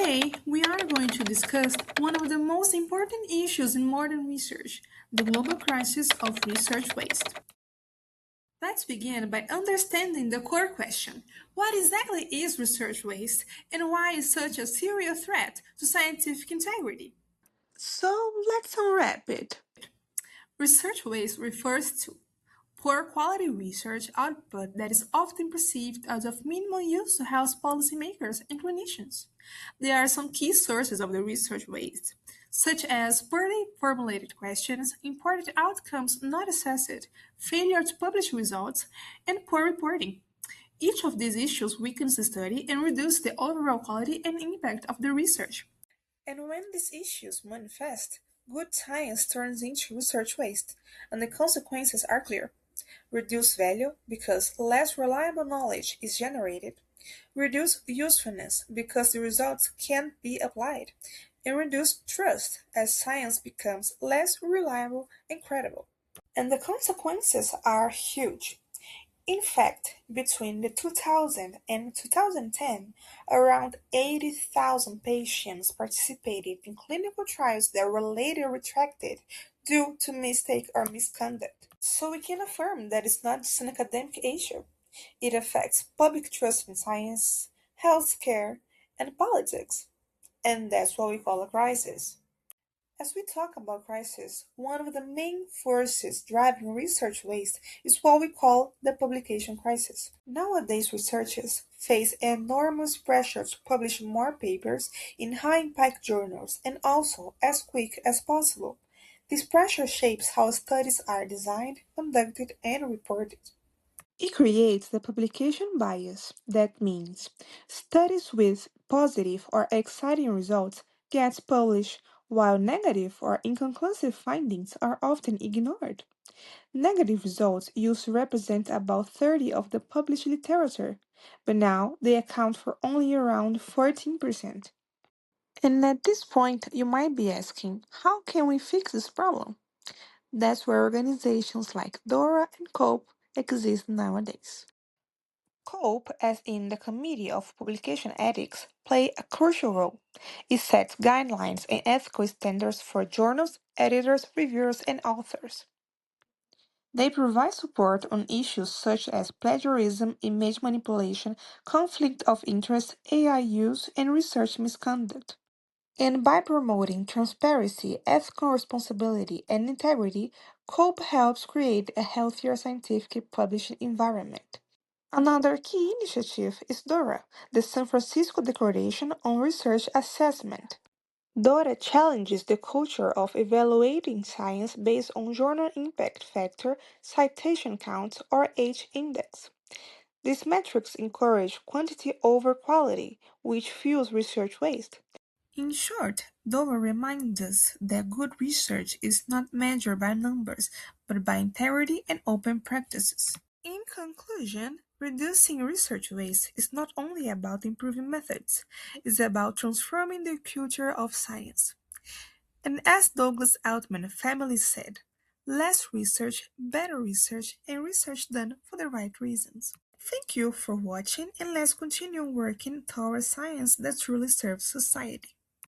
Today, we are going to discuss one of the most important issues in modern research, the global crisis of research waste. Let's begin by understanding the core question. What exactly is research waste and why is such a serious threat to scientific integrity? So let's unwrap it. Research waste refers to poor quality research output that is often perceived as of minimal use to health policymakers and clinicians. There are some key sources of the research waste, such as poorly formulated questions, important outcomes not assessed, failure to publish results, and poor reporting. Each of these issues weakens the study and reduces the overall quality and impact of the research. And when these issues manifest, good science turns into research waste, and the consequences are clear. Reduce value because less reliable knowledge is generated, reduce usefulness because the results can't be applied, and reduce trust as science becomes less reliable and credible. And the consequences are huge. In fact, between the 2000 and 2010, around 80,000 patients participated in clinical trials that were later retracted due to mistake or misconduct. So we can affirm that it's not just an academic issue. It affects public trust in science, healthcare, and politics. And that's what we call a crisis. As we talk about crisis, one of the main forces driving research waste is what we call the publication crisis. Nowadays, researchers face enormous pressure to publish more papers in high impact journals and also as quick as possible. This pressure shapes how studies are designed, conducted, and reported. It creates the publication bias. That means studies with positive or exciting results get published, while negative or inconclusive findings are often ignored. Negative results used to represent about 30 of the published literature, but now they account for only around 14%. And at this point, you might be asking, how can we fix this problem? That's where organizations like DORA and COPE exist nowadays. COPE, as in the Committee of Publication Ethics, play a crucial role. It sets guidelines and ethical standards for journals, editors, reviewers, and authors. They provide support on issues such as plagiarism, image manipulation, conflict of interest, AI use, and research misconduct. And by promoting transparency, ethical responsibility, and integrity, COPE helps create a healthier scientific publishing environment. Another key initiative is DORA, the San Francisco Declaration on Research Assessment. DORA challenges the culture of evaluating science based on journal impact factor, citation count, or H index. These metrics encourage quantity over quality, which fuels research waste. In short, Dover reminds us that good research is not measured by numbers, but by integrity and open practices. In conclusion, reducing research waste is not only about improving methods, it's about transforming the culture of science. And as Douglas Altman famously said, less research, better research, and research done for the right reasons. Thank you for watching, and let's continue working towards science that truly serves society.